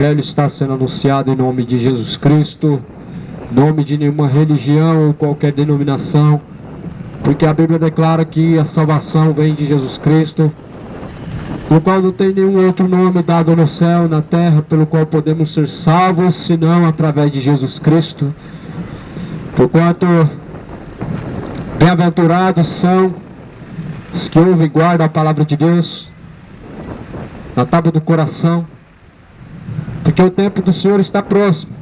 Evangelho está sendo anunciado em nome de Jesus Cristo, nome de nenhuma religião ou qualquer denominação, porque a Bíblia declara que a salvação vem de Jesus Cristo, no qual não tem nenhum outro nome dado no céu e na terra pelo qual podemos ser salvos, senão através de Jesus Cristo. Porquanto bem-aventurados são os que ouvem e guardam a palavra de Deus na tábua do coração, porque o tempo do Senhor está próximo.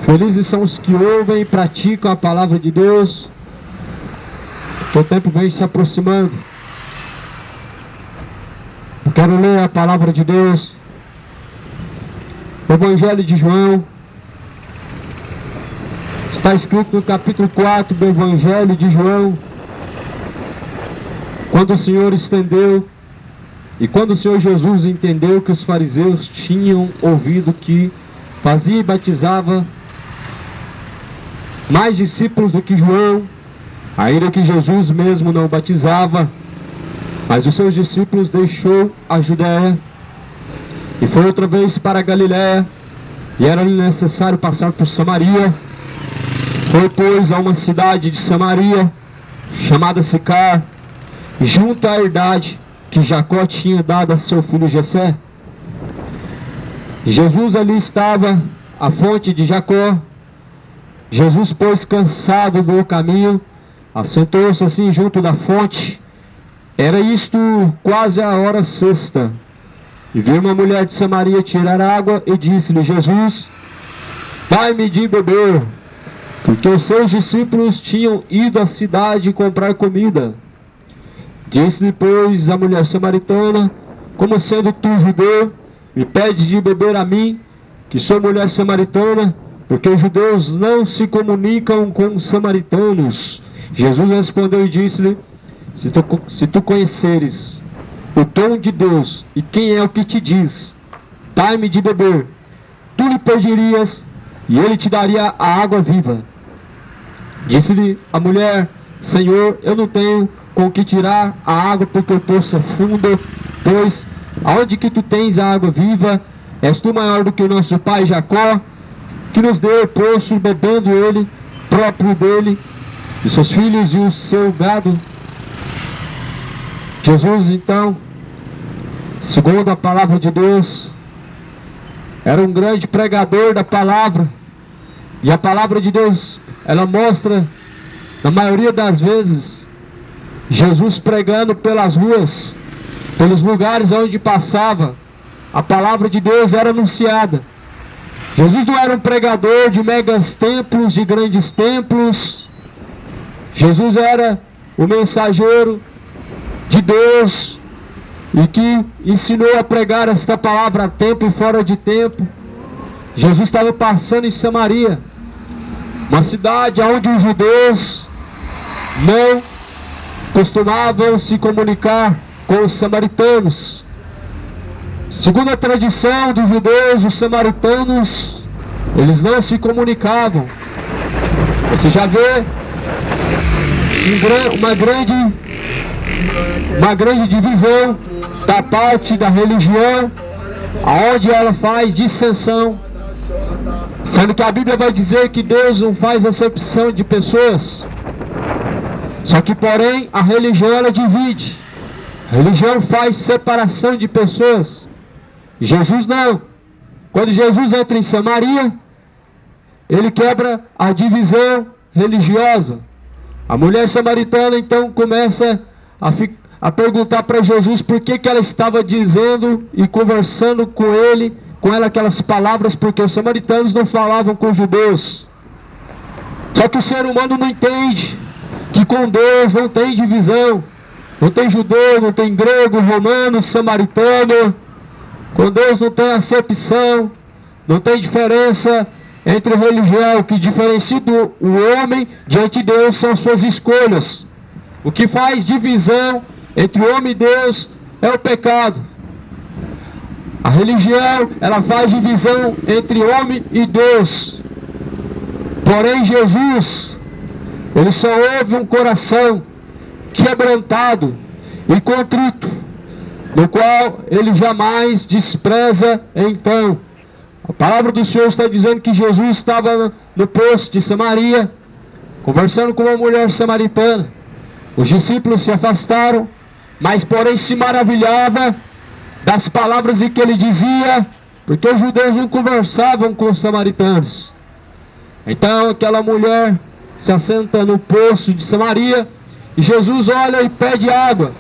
Felizes são os que ouvem e praticam a palavra de Deus, porque o tempo vem se aproximando. Eu quero ler a palavra de Deus, o Evangelho de João. Está escrito no capítulo 4 do Evangelho de João, quando o Senhor estendeu, e quando o Senhor Jesus entendeu que os fariseus tinham ouvido que fazia e batizava mais discípulos do que João, ainda que Jesus mesmo não batizava, mas os seus discípulos, deixou a Judéia e foi outra vez para a Galiléia, e era-lhe necessário passar por Samaria. Foi, pois, a uma cidade de Samaria, chamada Sicar, junto à herdade que Jacó tinha dado a seu filho Jessé. Jesus ali estava, à fonte de Jacó. Jesus, pois, cansado do caminho, assentou-se assim junto da fonte. Era isto quase a hora sexta. E viu uma mulher de Samaria tirar água e disse-lhe: Jesus, dai-me de beber, porque os seus discípulos tinham ido à cidade comprar comida. Disse-lhe, pois, a mulher samaritana: como sendo tu judeu, me pede de beber a mim, que sou mulher samaritana? Porque os judeus não se comunicam com os samaritanos. Jesus respondeu e disse-lhe: se tu conheceres o dom de Deus, e quem é o que te diz, dai-me de beber, tu lhe pedirias, e ele te daria a água viva. Disse-lhe a mulher: Senhor, eu não tenho com que tirar a água, porque o poço é fundo, pois aonde que tu tens a água viva? És tu maior do que o nosso pai Jacó, que nos deu o poço, bebendo ele próprio dele, e seus filhos e o seu gado? Jesus, então, segundo a palavra de Deus, era um grande pregador da palavra, e a palavra de Deus, ela mostra, na maioria das vezes, Jesus pregando pelas ruas, pelos lugares onde passava, a palavra de Deus era anunciada. Jesus não era um pregador de megas templos, de grandes templos. Jesus era o mensageiro de Deus, e que ensinou a pregar esta palavra a tempo e fora de tempo. Jesus estava passando em Samaria, uma cidade onde os judeus não costumavam se comunicar com os samaritanos. Segundo a tradição dos judeus, os samaritanos, eles não se comunicavam. Você já vê uma grande divisão da parte da religião, aonde ela faz dissensão, sendo que a Bíblia vai dizer que Deus não faz acepção de pessoas. Só que, porém, a religião, ela divide. A religião faz separação de pessoas. Jesus não. Quando Jesus entra em Samaria, ele quebra a divisão religiosa. A mulher samaritana, então, começa a perguntar para Jesus por que ela estava dizendo e conversando com ela aquelas palavras, porque os samaritanos não falavam com os judeus. Só que o ser humano não entende que com Deus não tem divisão, não tem judeu, não tem grego, romano, samaritano. Com Deus não tem acepção, não tem diferença entre religião. O que diferencia o homem diante de Deus são suas escolhas. O que faz divisão entre o homem e Deus é o pecado. A religião, ela faz divisão entre homem e Deus. Porém, Jesus, ele só ouve um coração quebrantado e contrito, no qual ele jamais despreza então A palavra do Senhor está dizendo que Jesus estava no poço de Samaria, conversando com uma mulher samaritana. Os discípulos se afastaram, mas porém se maravilhava das palavras que ele dizia, porque os judeus não conversavam com os samaritanos. Então aquela mulher se assenta no poço de Samaria, e Jesus olha e pede água,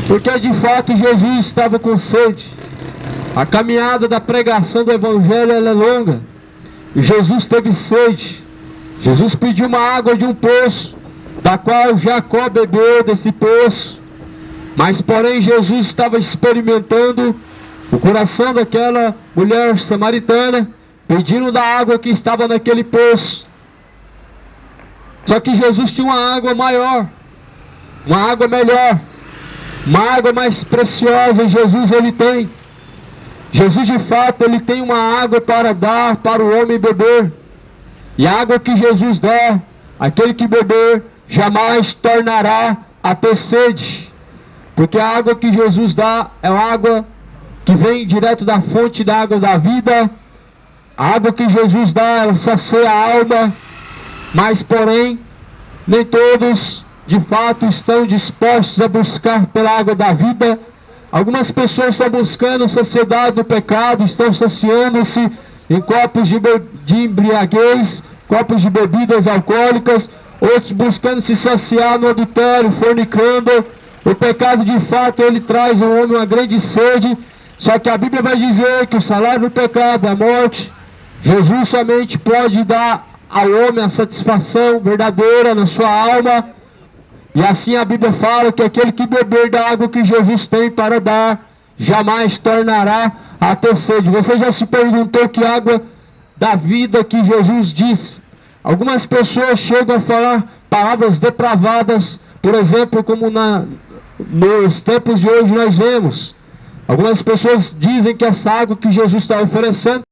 porque de fato Jesus estava com sede. A caminhada da pregação do Evangelho ela é longa, e Jesus teve sede. Jesus pediu uma água de um poço, da qual Jacó bebeu desse poço, mas porém Jesus estava experimentando o coração daquela mulher samaritana, pedindo da água que estava naquele poço. Só que Jesus tinha uma água maior, uma água melhor, uma água mais preciosa. Jesus ele tem. Jesus de fato ele tem uma água para dar para o homem beber. E a água que Jesus dá, aquele que beber jamais tornará a ter sede, porque a água que Jesus dá é a água que vem direto da fonte da água da vida. A água que Jesus dá, ela sacia a alma, mas porém nem todos de fato estão dispostos a buscar pela água da vida. Algumas pessoas estão buscando saciedade do pecado, estão saciando-se em copos de embriaguez, copos de bebidas alcoólicas, outros buscando se saciar no adultério, fornicando. O pecado de fato ele traz ao homem uma grande sede, só que a Bíblia vai dizer que o salário do pecado é a morte. Jesus somente pode dar ao homem a satisfação verdadeira na sua alma, e assim a Bíblia fala que aquele que beber da água que Jesus tem para dar, jamais tornará a ter sede. Você já se perguntou que água da vida que Jesus disse? Algumas pessoas chegam a falar palavras depravadas, por exemplo, como nos tempos de hoje nós vemos. Algumas pessoas dizem que essa água que Jesus está oferecendo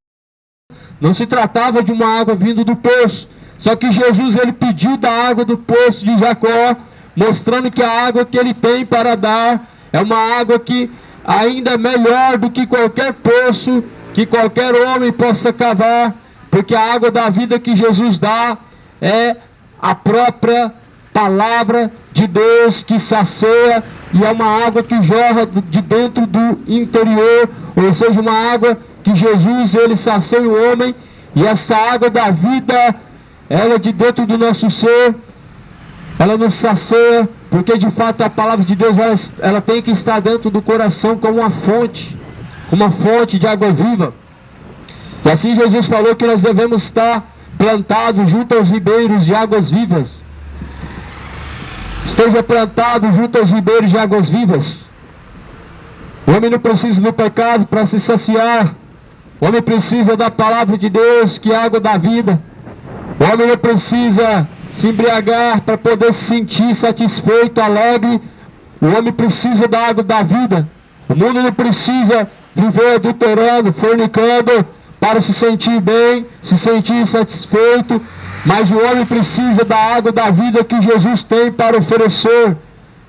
não se tratava de uma água vindo do poço, só que Jesus ele pediu da água do poço de Jacó, mostrando que a água que ele tem para dar é uma água que ainda é melhor do que qualquer poço que qualquer homem possa cavar, porque a água da vida que Jesus dá é a própria palavra de Deus que sacia, e é uma água que jorra de dentro do interior, ou seja, uma água que Jesus ele sacia o homem, e essa água da vida, ela é de dentro do nosso ser, ela nos sacia, porque de fato a palavra de Deus ela tem que estar dentro do coração como uma fonte de água viva. E assim Jesus falou que nós devemos estar plantados junto aos ribeiros de águas vivas. Esteja plantado junto aos ribeiros de águas vivas. O homem não precisa do pecado para se saciar. O homem precisa da palavra de Deus, que é a água da vida. O homem não precisa se embriagar para poder se sentir satisfeito, alegre. O homem precisa da água da vida. O mundo não precisa viver adulterando, fornicando, para se sentir bem, se sentir satisfeito. Mas o homem precisa da água da vida que Jesus tem para oferecer.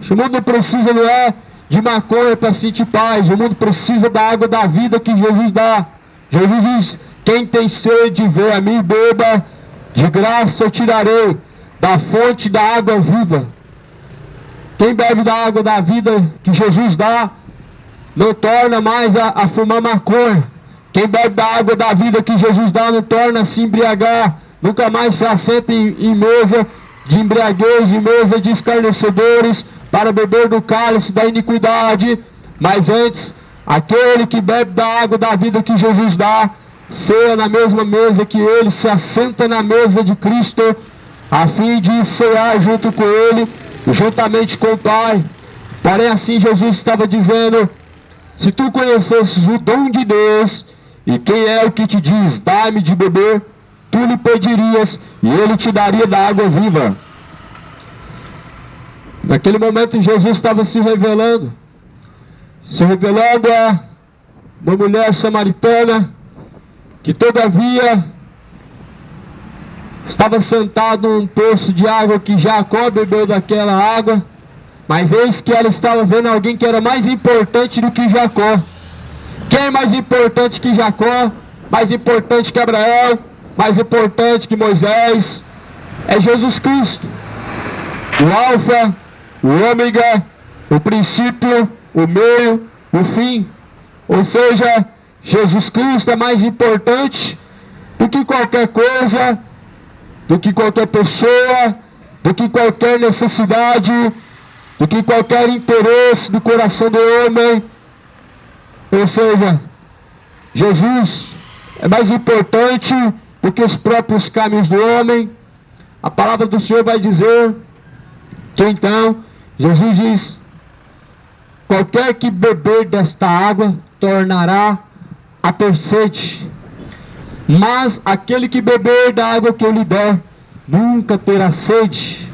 O mundo não precisa, não é de maconha para sentir paz. O mundo precisa da água da vida que Jesus dá. Jesus diz: quem tem sede, vem a mim, beba, de graça eu tirarei da fonte da água viva. Quem bebe da água da vida que Jesus dá, não torna mais a fumar maconha. Quem bebe da água da vida que Jesus dá, não torna a se embriagar. Nunca mais se assenta em mesa de embriaguez, em mesa de escarnecedores, para beber do cálice da iniquidade. Mas antes, aquele que bebe da água da vida que Jesus dá, ceia na mesma mesa que ele, se assenta na mesa de Cristo, a fim de cear junto com ele, juntamente com o Pai. Porém assim Jesus estava dizendo: se tu conhecesses o dom de Deus, e quem é o que te diz, dá-me de beber, tu lhe pedirias, e ele te daria da água viva. Naquele momento Jesus estava se revelando a uma mulher samaritana, que todavia estava sentado num poço de água que Jacó bebeu daquela água, mas eis que ela estava vendo alguém que era mais importante do que Jacó. Quem é mais importante que Jacó? mais importante que Abraão, mais importante que Moisés, é Jesus Cristo. O Alfa, o Ômega, o princípio, o meio, o fim. Ou seja, Jesus Cristo é mais importante do que qualquer coisa, do que qualquer pessoa, do que qualquer necessidade, do que qualquer interesse do coração do homem. Ou seja, Jesus é mais importante do que os próprios caminhos do homem. A palavra do Senhor vai dizer que então, Jesus diz: qualquer que beber desta água tornará a ter sede, mas aquele que beber da água que eu lhe der nunca terá sede,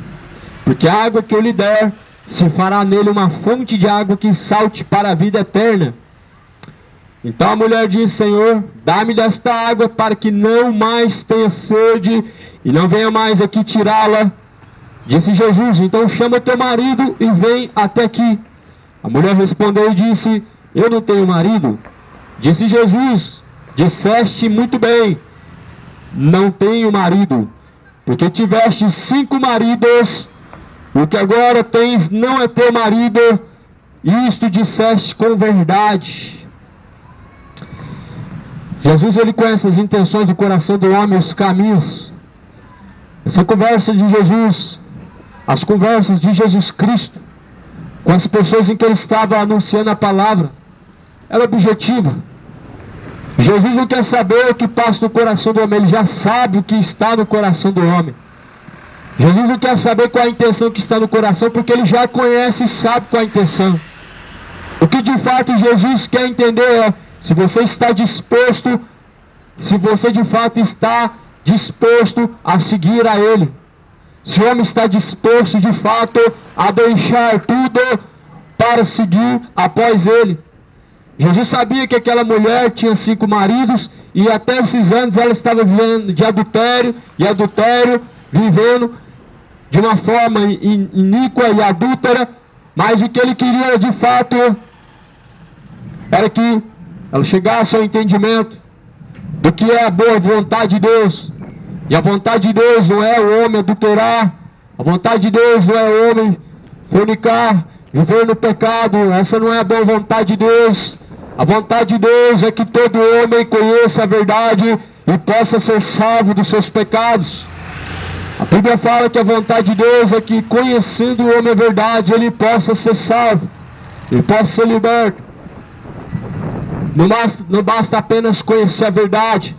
porque a água que eu lhe der se fará nele uma fonte de água que salte para a vida eterna. Então a mulher diz: Senhor, dá-me desta água para que não mais tenha sede e não venha mais aqui tirá-la. Disse Jesus: então chama teu marido e vem até aqui. A mulher respondeu e disse: eu não tenho marido. Disse Jesus: disseste muito bem, não tenho marido, porque tiveste 5 maridos, o que agora tens não é teu marido, isto disseste com verdade. Jesus, ele conhece as intenções do coração do homem, os caminhos. Essa conversa de Jesus, as conversas de Jesus Cristo com as pessoas em que ele estava anunciando a palavra, era objetiva. Jesus não quer saber o que passa no coração do homem, ele já sabe o que está no coração do homem. Jesus não quer saber qual a intenção que está no coração, porque ele já conhece e sabe qual a intenção. O que de fato Jesus quer entender é se você está disposto, se você de fato está disposto a seguir a ele. Se o homem está disposto de fato a deixar tudo para seguir após ele. Jesus sabia que aquela mulher tinha 5 maridos e até esses anos ela estava vivendo de adultério e adultério, vivendo de uma forma iníqua e adúltera, mas o que ele queria de fato era que ela chegasse ao entendimento do que é a boa vontade de Deus. E a vontade de Deus não é o homem adulterar, a vontade de Deus não é o homem fornicar, viver no pecado. Essa não é a boa vontade de Deus. A vontade de Deus é que todo homem conheça a verdade e possa ser salvo dos seus pecados. A Bíblia fala que a vontade de Deus é que, conhecendo o homem a verdade, ele possa ser salvo, ele possa ser liberto. Não basta apenas conhecer a verdade.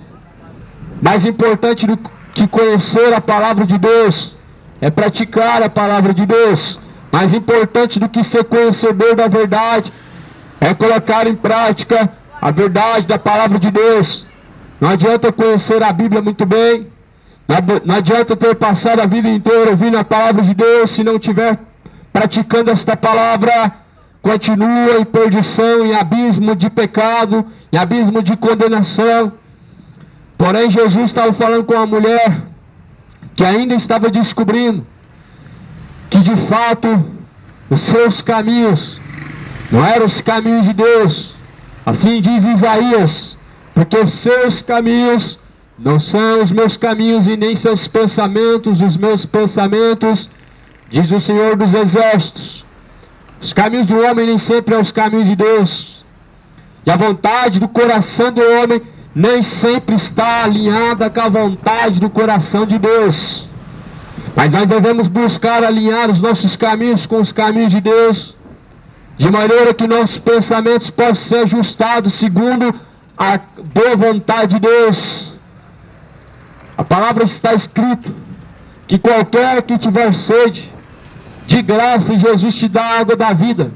Mais importante do que conhecer a palavra de Deus é praticar a palavra de Deus. Mais importante do que ser conhecedor da verdade é colocar em prática a verdade da palavra de Deus. Não adianta conhecer a Bíblia muito bem, não adianta ter passado a vida inteira ouvindo a palavra de Deus, se não estiver praticando esta palavra, continua em perdição, em abismo de pecado, em abismo de condenação. Porém, Jesus estava falando com uma mulher que ainda estava descobrindo que de fato os seus caminhos não eram os caminhos de Deus. Assim diz Isaías: porque os seus caminhos não são os meus caminhos e nem seus pensamentos os meus pensamentos, diz o Senhor dos Exércitos. Os caminhos do homem nem sempre são os caminhos de Deus. E a vontade do coração do homem nem sempre está alinhada com a vontade do coração de Deus. Mas nós devemos buscar alinhar os nossos caminhos com os caminhos de Deus, de maneira que nossos pensamentos possam ser ajustados segundo a boa vontade de Deus. A palavra está escrito que qualquer que tiver sede, de graça Jesus te dá a água da vida.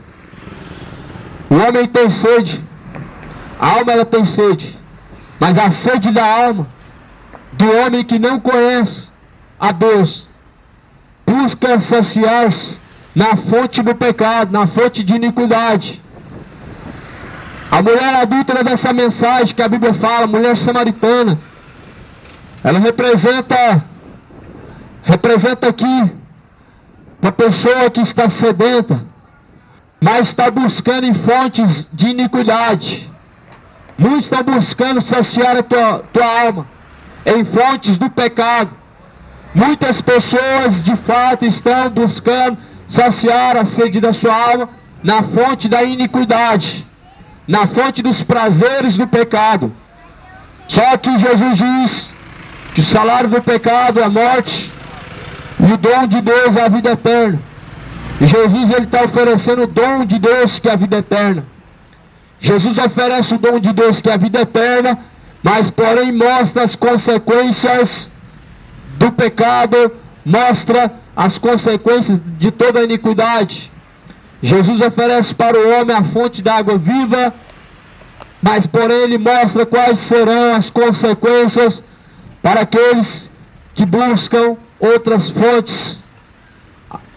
O homem tem sede, a alma ela tem sede, mas a sede da alma do homem que não conhece a Deus busca saciar-se na fonte do pecado, na fonte de iniquidade. A mulher adúltera dessa mensagem que a Bíblia fala, a mulher samaritana, ela representa aqui uma pessoa que está sedenta, mas está buscando em fontes de iniquidade. Muitos estão buscando saciar a tua alma em fontes do pecado. Muitas pessoas de fato estão buscando saciar a sede da sua alma na fonte da iniquidade, na fonte dos prazeres do pecado. Só que Jesus diz que o salário do pecado é a morte e o dom de Deus é a vida eterna. E Jesus ele está oferecendo o dom de Deus que é a vida eterna. Jesus oferece o dom de Deus que é a vida eterna, mas porém mostra as consequências do pecado, mostra as consequências de toda a iniquidade. Jesus oferece para o homem a fonte da água viva, mas porém ele mostra quais serão as consequências para aqueles que buscam outras fontes.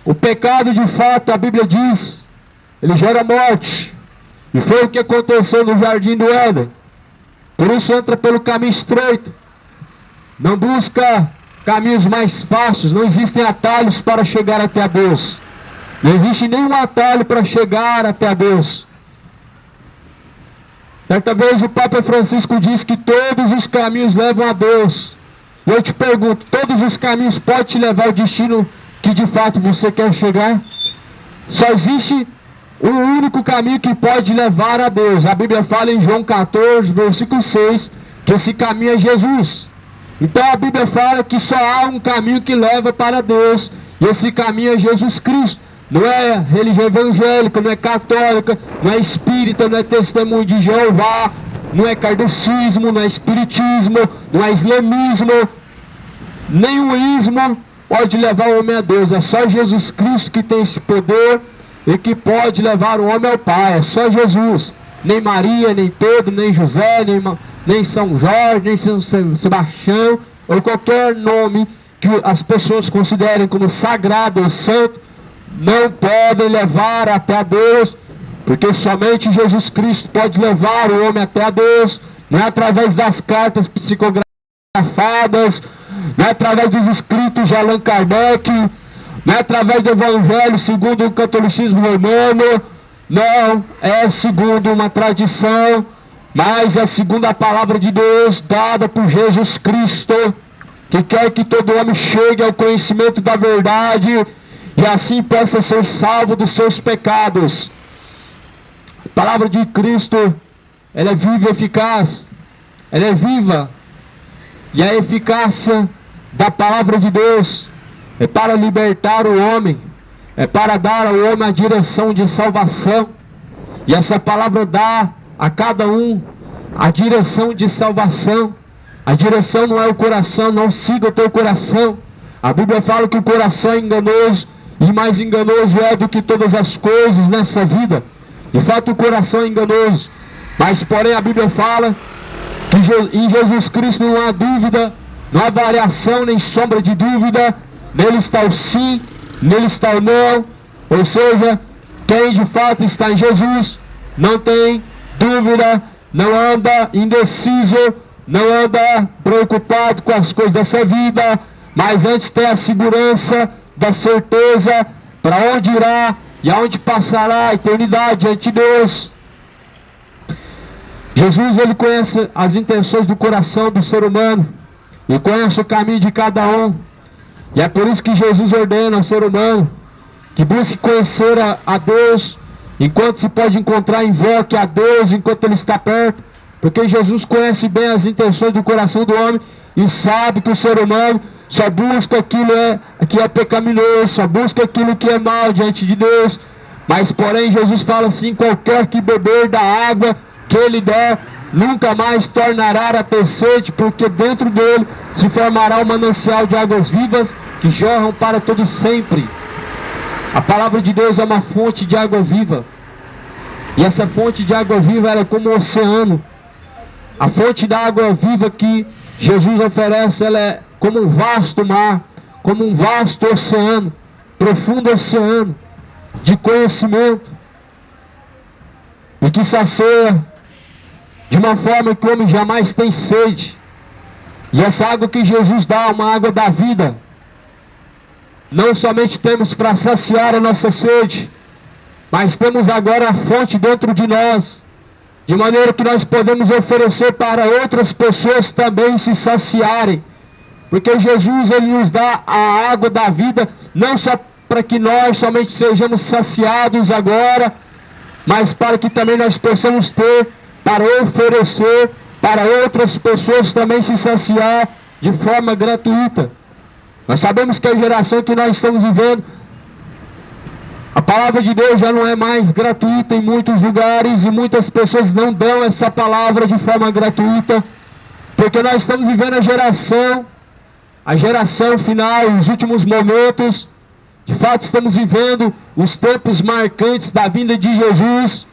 O pecado, de fato, a Bíblia diz, ele gera morte. E foi o que aconteceu no jardim do Éden. Por isso entra pelo caminho estreito. Não busca caminhos mais fáceis. Não existem atalhos para chegar até a Deus. Não existe nenhum atalho para chegar até a Deus. Certa vez o Papa Francisco disse que todos os caminhos levam a Deus. E eu te pergunto, todos os caminhos podem te levar ao destino que de fato você quer chegar? Só existe um único caminho que pode levar a Deus. A Bíblia fala em João 14, versículo 6, que esse caminho é Jesus. Então a Bíblia fala que só há um caminho que leva para Deus, e esse caminho é Jesus Cristo. Não é religião evangélica, não é católica, não é espírita, não é testemunho de Jeová, não é kardecismo, não é espiritismo, não é islamismo, nenhum ismo pode levar o homem a Deus. É só Jesus Cristo que tem esse poder e que pode levar o homem ao Pai. É só Jesus. Nem Maria, nem Pedro, nem José, nem São Jorge, nem São Sebastião, ou qualquer nome que as pessoas considerem como sagrado ou santo, não podem levar até a Deus, porque somente Jesus Cristo pode levar o homem até a Deus. Não é através das cartas psicografadas, não é através dos escritos de Allan Kardec, não é através do Evangelho segundo o catolicismo romano, não é segundo uma tradição, mas é segundo a palavra de Deus dada por Jesus Cristo, que quer que todo homem chegue ao conhecimento da verdade e assim possa ser salvo dos seus pecados. A palavra de Cristo, ela é viva e eficaz, ela é viva, e a eficácia da palavra de Deus é para libertar o homem, é para dar ao homem a direção de salvação, e essa palavra dá a cada um a direção de salvação. A direção não é o coração, não siga o teu coração. A Bíblia fala que o coração é enganoso, e mais enganoso é do que todas as coisas nessa vida. De fato o coração é enganoso, mas porém a Bíblia fala que em Jesus Cristo não há dúvida, não há variação nem sombra de dúvida. Nele está o sim, nele está o não. Ou seja, quem de fato está em Jesus não tem dúvida, não anda indeciso, não anda preocupado com as coisas dessa vida, mas antes tem a segurança da certeza para onde irá e aonde passará a eternidade diante de Deus. Jesus, ele conhece as intenções do coração do ser humano e conhece o caminho de cada um, e é por isso que Jesus ordena ao ser humano que busque conhecer a Deus enquanto se pode encontrar, invoque a Deus enquanto ele está perto, porque Jesus conhece bem as intenções do coração do homem e sabe que o ser humano só busca aquilo que é pecaminoso, só busca aquilo que é mal diante de Deus. Mas porém Jesus fala assim: qualquer que beber da água que ele der, nunca mais tornará a ter sede, porque dentro dele se formará um manancial de águas vivas que jorram para todo sempre. A palavra de Deus é uma fonte de água viva, e essa fonte de água viva era como um oceano. A fonte da água viva que Jesus oferece, ela é como um vasto mar, como um vasto oceano, profundo oceano de conhecimento, e que sacia de uma forma que o homem jamais tem sede. E essa água que Jesus dá, uma água da vida, não somente temos para saciar a nossa sede, mas temos agora a fonte dentro de nós, de maneira que nós podemos oferecer para outras pessoas também se saciarem, porque Jesus ele nos dá a água da vida, não só para que nós somente sejamos saciados agora, mas para que também nós possamos ter para oferecer para outras pessoas também se saciar de forma gratuita. Nós sabemos que a geração que nós estamos vivendo, a palavra de Deus já não é mais gratuita em muitos lugares, e muitas pessoas não dão essa palavra de forma gratuita, porque nós estamos vivendo a geração final, os últimos momentos. De fato, estamos vivendo os tempos marcantes da vinda de Jesus.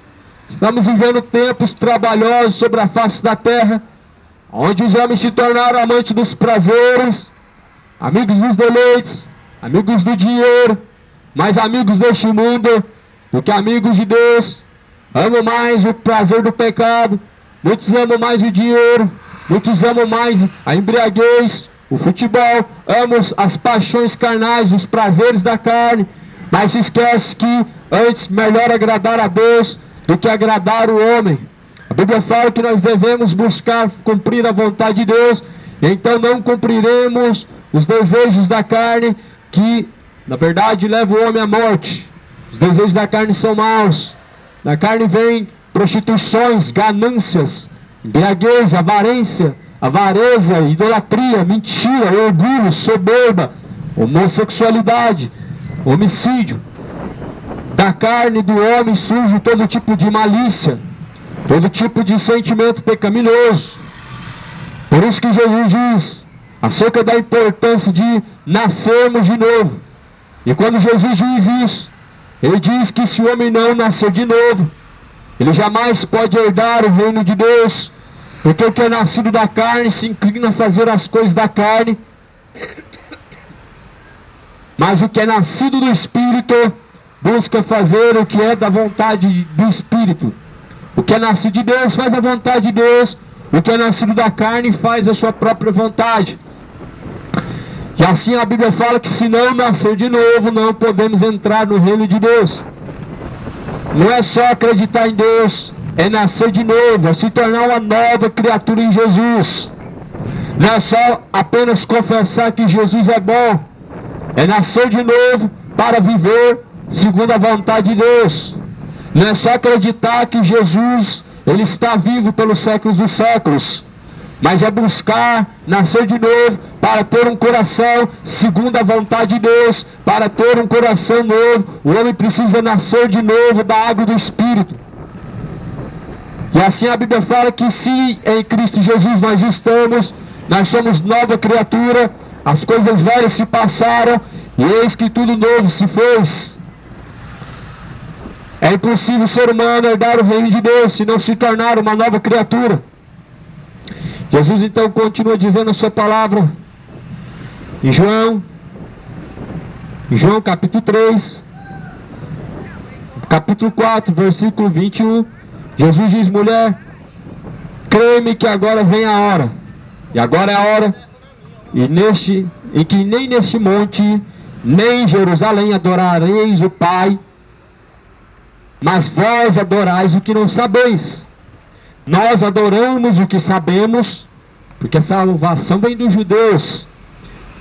Estamos vivendo tempos trabalhosos sobre a face da terra, onde os homens se tornaram amantes dos prazeres, amigos dos deleites, amigos do dinheiro, mais amigos deste mundo do que amigos de Deus. Amam mais o prazer do pecado, muitos amam mais o dinheiro, muitos amam mais a embriaguez, o futebol, amam as paixões carnais, os prazeres da carne, mas se esquece que antes melhor agradar a Deus do que agradar o homem. A Bíblia fala que nós devemos buscar cumprir a vontade de Deus, e então não cumpriremos os desejos da carne, que na verdade levam o homem à morte. Os desejos da carne são maus. Na carne vem prostituições, ganâncias, embriaguez, avareza, idolatria, mentira, orgulho, soberba, homossexualidade, homicídio. Da carne do homem surge todo tipo de malícia, todo tipo de sentimento pecaminoso. Por isso que Jesus diz acerca da importância de nascermos de novo. E quando Jesus diz isso, ele diz que se o homem não nascer de novo, ele jamais pode herdar o reino de Deus, porque o que é nascido da carne se inclina a fazer as coisas da carne, mas o que é nascido do Espírito busca fazer o que é da vontade do Espírito. O que é nascido de Deus faz a vontade de Deus, o que é nascido da carne faz a sua própria vontade. E assim a Bíblia fala que se não nascer de novo, não podemos entrar no reino de Deus. Não é só acreditar em Deus, é nascer de novo, é se tornar uma nova criatura em Jesus. Não é só apenas confessar que Jesus é bom, é nascer de novo para viver segundo a vontade de Deus. Não é só acreditar que Jesus ele está vivo pelos séculos dos séculos, mas é buscar nascer de novo para ter um coração segundo a vontade de Deus, para ter um coração novo. O homem precisa nascer de novo da água do Espírito. E assim a Bíblia fala que se em Cristo Jesus nós estamos, nós somos nova criatura, as coisas velhas se passaram e eis que tudo novo se fez. É impossível o ser humano herdar o reino de Deus se não se tornar uma nova criatura. Jesus então continua dizendo a sua palavra em João capítulo 3, capítulo 4, versículo 21. Jesus diz: mulher, crê-me que agora vem a hora, e agora é a hora em que nem neste monte, nem em Jerusalém adorareis o Pai, mas vós adorais o que não sabeis. Nós adoramos o que sabemos, porque a salvação vem dos judeus.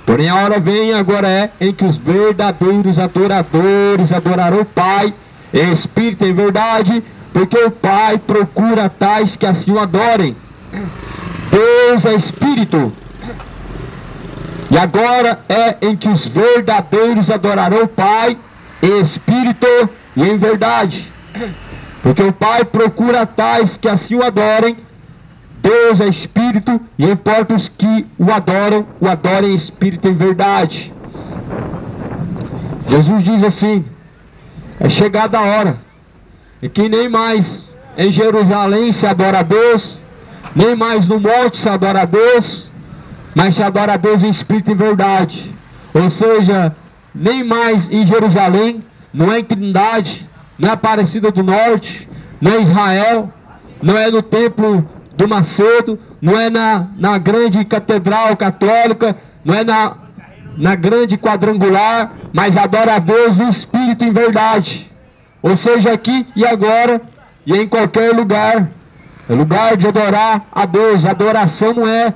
Porém a hora vem, agora é, em que os verdadeiros adoradores adorarão o Pai em espírito e em verdade, porque o Pai procura tais que assim o adorem. Deus é espírito, e agora é em que os verdadeiros adorarão o Pai em espírito e em verdade, porque o Pai procura tais que assim o adorem. Deus é espírito, e importa os que o adorem em espírito e em verdade. Jesus diz assim: é chegada a hora em que nem mais em Jerusalém se adora a Deus, nem mais no monte se adora a Deus, mas se adora a Deus em espírito e em verdade. Ou seja, nem mais em Jerusalém, não é em Trindade, não é Aparecida do Norte, não é Israel, não é no templo do Macedo, não é na grande catedral católica, não é na grande quadrangular, mas adora a Deus no espírito e em verdade. Ou seja, aqui e agora, e em qualquer lugar, é lugar de adorar a Deus. Adoração não é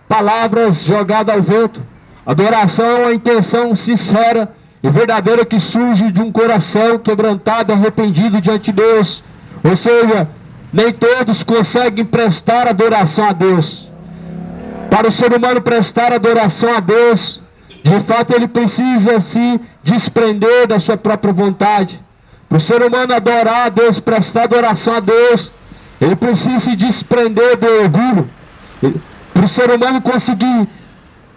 palavras jogadas ao vento. Adoração é uma intenção sincera e verdadeira que surge de um coração quebrantado e arrependido diante de Deus. Ou seja, nem todos conseguem prestar adoração a Deus. Para o ser humano prestar adoração a Deus, de fato ele precisa se desprender da sua própria vontade. Para o ser humano adorar a Deus, prestar adoração a Deus, ele precisa se desprender do orgulho. Para o ser humano conseguir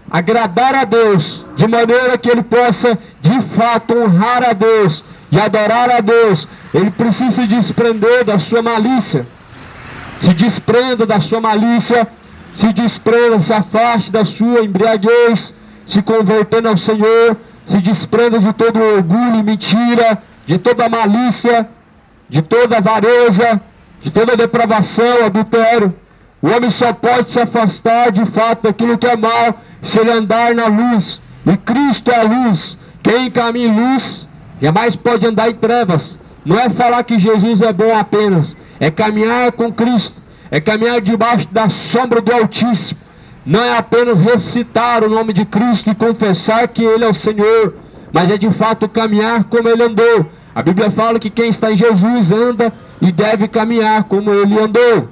agradar a Deus, de maneira que ele possa de fato honrar a Deus e adorar a Deus, ele precisa se desprender da sua malícia. Se desprenda da sua malícia, se desprenda, se afaste da sua embriaguez, se convertendo ao Senhor, se desprenda de todo orgulho e mentira, de toda malícia, de toda avareza, de toda depravação, adultério. O homem só pode se afastar de fato daquilo que é mal se ele andar na luz, e Cristo é a luz. Quem caminha em luz jamais pode andar em trevas. Não é falar que Jesus é bom apenas, é caminhar com Cristo, é caminhar debaixo da sombra do Altíssimo. Não é apenas recitar o nome de Cristo e confessar que Ele é o Senhor, mas é de fato caminhar como Ele andou. A Bíblia fala que quem está em Jesus anda e deve caminhar como Ele andou.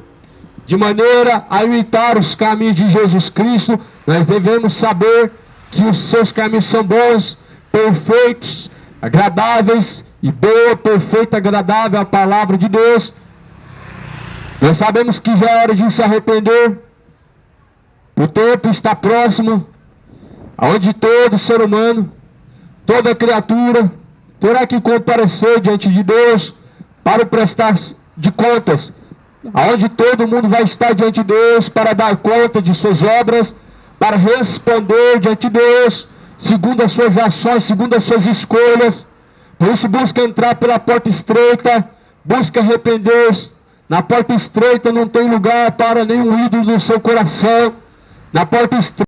De maneira a imitar os caminhos de Jesus Cristo, nós devemos saber que os seus caminhos são bons, perfeitos, agradáveis, e boa, perfeita, agradável a palavra de Deus. Nós sabemos que já é hora de se arrepender. O tempo está próximo, onde todo ser humano, toda criatura, terá que comparecer diante de Deus para o prestar de contas, aonde todo mundo vai estar diante de Deus para dar conta de suas obras, para responder diante de Deus, segundo as suas ações, segundo as suas escolhas. Por isso busca entrar pela porta estreita, busca arrepender-se. Na porta estreita não tem lugar para nenhum ídolo no seu coração. Na porta estreita